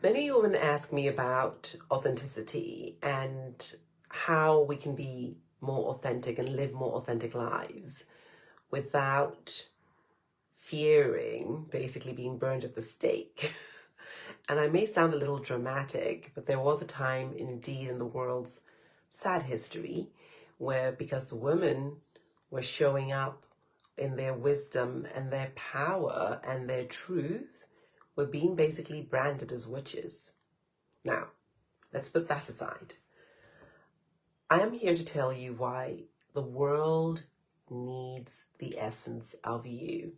Many women ask me about authenticity and how we can be more authentic and live more authentic lives without fearing basically being burned at the stake. And I may sound a little dramatic, but there was a time indeed in the world's sad history where, because the women were showing up in their wisdom and their power and their truth, were being basically branded as witches. Now, let's put that aside. I am here to tell you why the world needs the essence of you.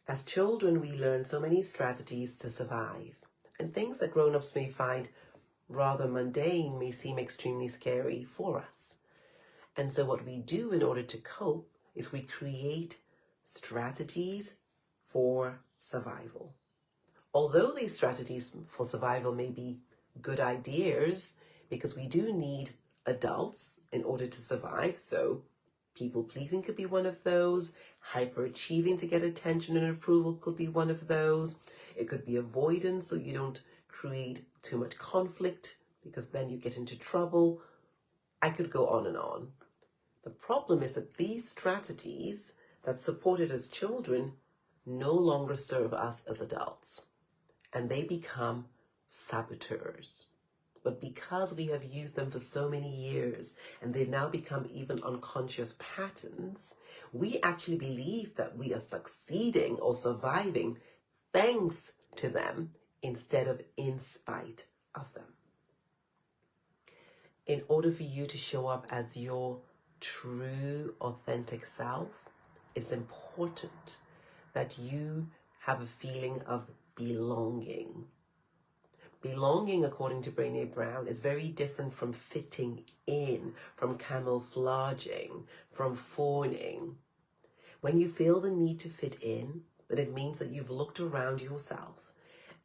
As children, we learn so many strategies to survive, and things that grown-ups may find rather mundane may seem extremely scary for us. And so what we do in order to cope is we create strategies for survival. Although these strategies for survival may be good ideas, because we do need adults in order to survive, so people-pleasing could be one of those, hyperachieving to get attention and approval could be one of those, it could be avoidance so you don't create too much conflict because then you get into trouble. I could go on and on. The problem is that these strategies that supported as children no longer serve us as adults, and they become saboteurs. But because we have used them for so many years and they've now become even unconscious patterns, we actually believe that we are succeeding or surviving thanks to them instead of in spite of them. In order for you to show up as your true, authentic self, it's important that you have a feeling of belonging. Belonging, according to Brené Brown, is very different from fitting in, from camouflaging, from fawning. When you feel the need to fit in, then it means that you've looked around yourself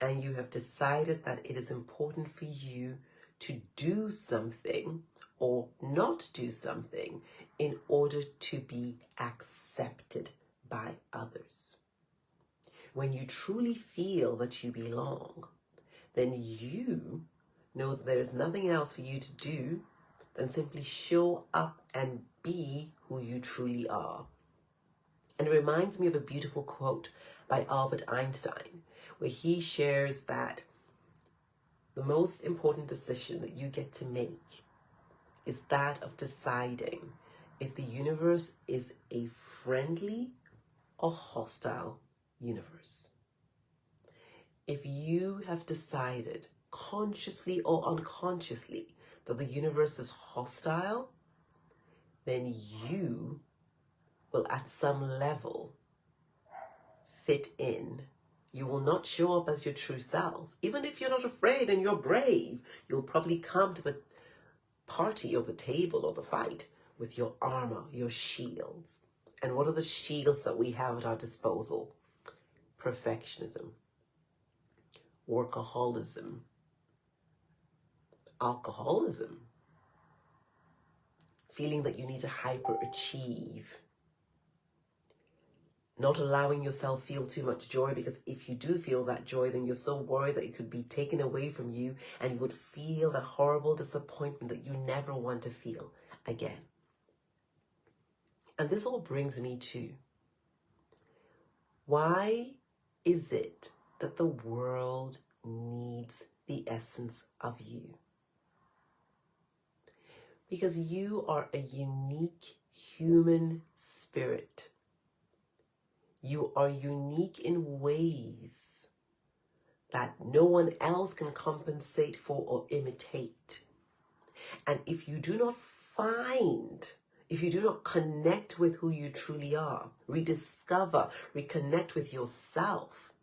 and you have decided that it is important for you to do something or not do something in order to be accepted by others. When you truly feel that you belong, then you know that there is nothing else for you to do than simply show up and be who you truly are. And it reminds me of a beautiful quote by Albert Einstein, where he shares that the most important decision that you get to make is that of deciding if the universe is a friendly or hostile universe. If you have decided, consciously or unconsciously, that the universe is hostile, then you will at some level fit in. You will not show up as your true self. Even if you're not afraid and you're brave, you'll probably come to the party or the table or the fight with your armor, your shields. And what are the shields that we have at our disposal? Perfectionism, workaholism, alcoholism, feeling that you need to hyperachieve, not allowing yourself feel too much joy, because if you do feel that joy, then you're so worried that it could be taken away from you and you would feel that horrible disappointment that you never want to feel again. And this all brings me to, why is it that the world needs the essence of you? Because you are a unique human spirit. You are unique in ways that no one else can compensate for or imitate. And if you do not connect with who you truly are, rediscover, reconnect with yourself,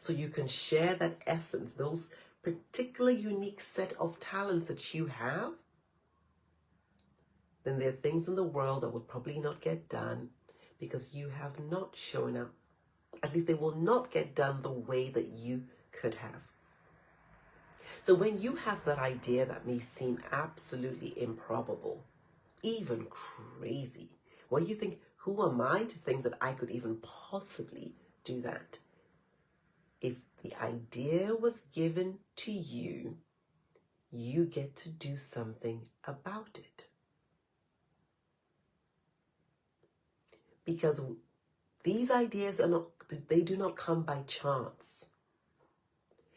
so you can share that essence, those particular unique set of talents that you have, then there are things in the world that would probably not get done because you have not shown up. At least they will not get done the way that you could have. So when you have that idea that may seem absolutely improbable, even crazy, well, you think, who am I to think that I could even possibly do that? If the idea was given to you, you get to do something about it. Because these ideas they do not come by chance.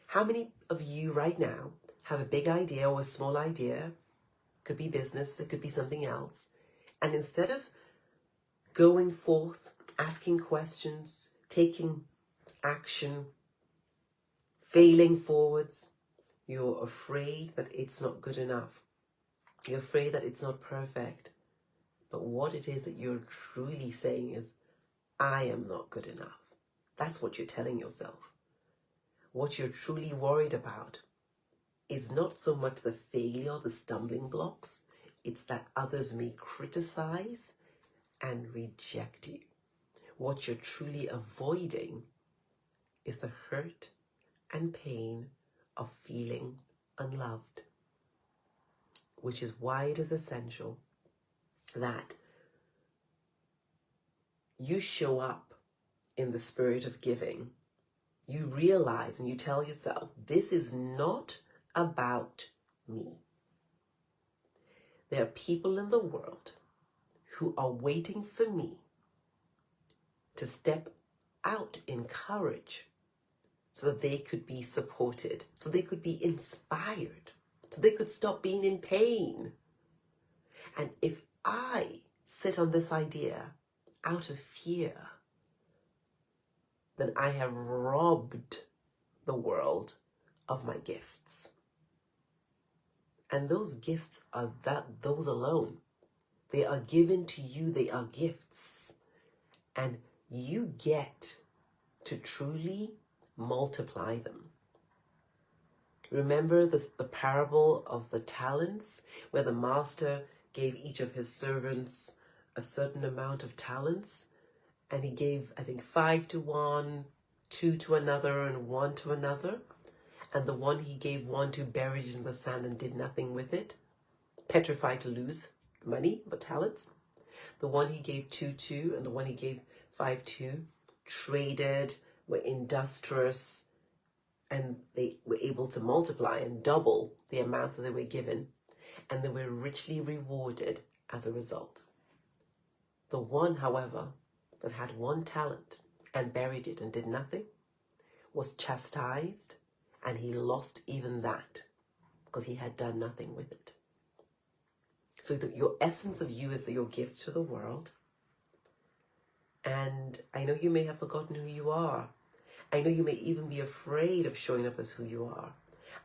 How many of you right now have a big idea or a small idea? Could be business, it could be something else. And instead of going forth, asking questions, taking action, failing forwards, you're afraid that it's not good enough. You're afraid that it's not perfect. But what it is that you're truly saying is, I am not good enough. That's what you're telling yourself. What you're truly worried about is not so much the failure, the stumbling blocks. It's that others may criticize and reject you. What you're truly avoiding is the hurt and pain of feeling unloved, which is why it is essential that you show up in the spirit of giving. You realize and you tell yourself, this is not about me. There are people in the world who are waiting for me to step out in courage so that they could be supported, so they could be inspired, so they could stop being in pain. And if I sit on this idea out of fear, then I have robbed the world of my gifts. And those gifts are those alone. They are given to you, they are gifts. And you get to truly multiply them. Remember the parable of the talents, where the master gave each of his servants a certain amount of talents, and he gave, I think, 5 to one, 2 to another, and 1 to another. And the one he gave 1 to buried it in the sand and did nothing with it, petrified to lose the money, the talents. The one he gave 2 to, and the one he gave 5 to, traded, were industrious, and they were able to multiply and double the amount that they were given, and they were richly rewarded as a result. The one, however, that had 1 talent and buried it and did nothing was chastised, and he lost even that because he had done nothing with it. So your essence of you is your gift to the world. And I know you may have forgotten who you are. I know you may even be afraid of showing up as who you are.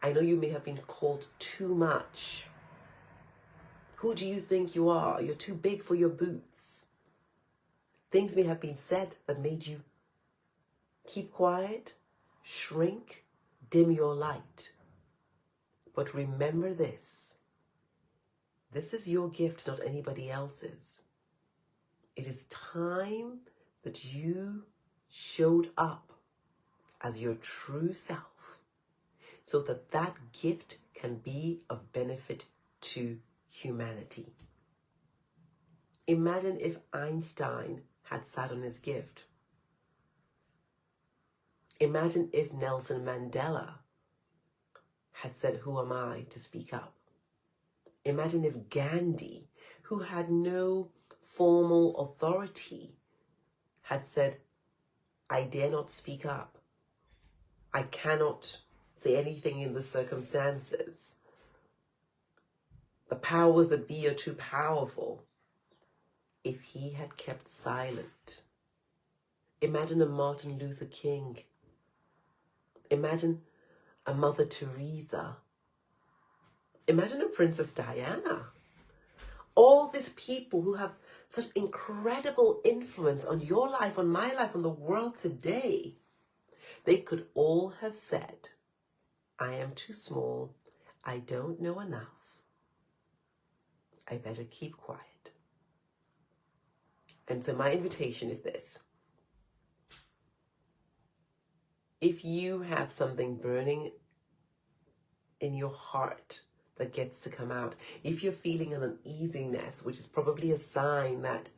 I know you may have been called too much. Who do you think you are? You're too big for your boots. Things may have been said that made you keep quiet, shrink, dim your light. But remember this. This is your gift, not anybody else's. It is time that you showed up as your true self so that that gift can be of benefit to humanity. Imagine if Einstein had sat on his gift. Imagine if Nelson Mandela had said, who am I to speak up? Imagine if Gandhi, who had no formal authority, had said, I dare not speak up. I cannot say anything in the circumstances. The powers that be are too powerful. If he had kept silent. Imagine a Martin Luther King. Imagine a Mother Teresa. Imagine a Princess Diana. All these people who have such incredible influence on your life, on my life, on the world today. They could all have said, I am too small. I don't know enough. I better keep quiet. And so my invitation is this. If you have something burning in your heart that gets to come out, if you're feeling an uneasiness, which is probably a sign that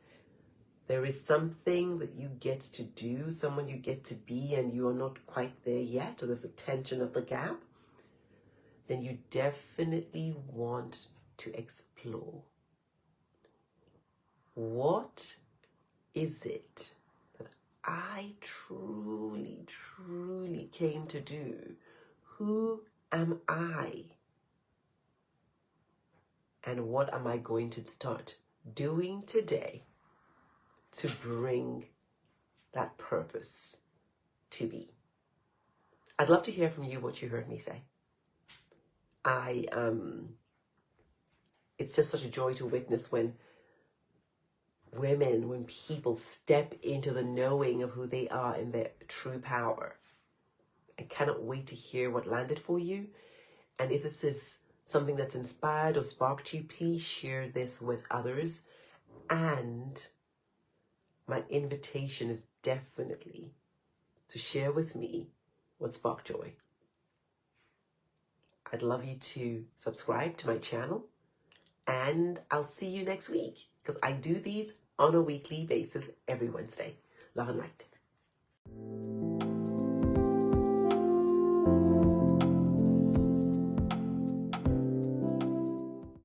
there is something that you get to do, someone you get to be, and you are not quite there yet, or there's a tension of the gap, then you definitely want to explore. What is it that I truly, truly came to do? Who am I? And what am I going to start doing today to bring that purpose to be? I'd love to hear from you what you heard me say. It's just such a joy to witness when people step into the knowing of who they are in their true power. I cannot wait to hear what landed for you. And if this is something that's inspired or sparked you, please share this with others. And my invitation is definitely to share with me what sparked joy. I'd love you to subscribe to my channel, and I'll see you next week, because I do these on a weekly basis every Wednesday. Love and light.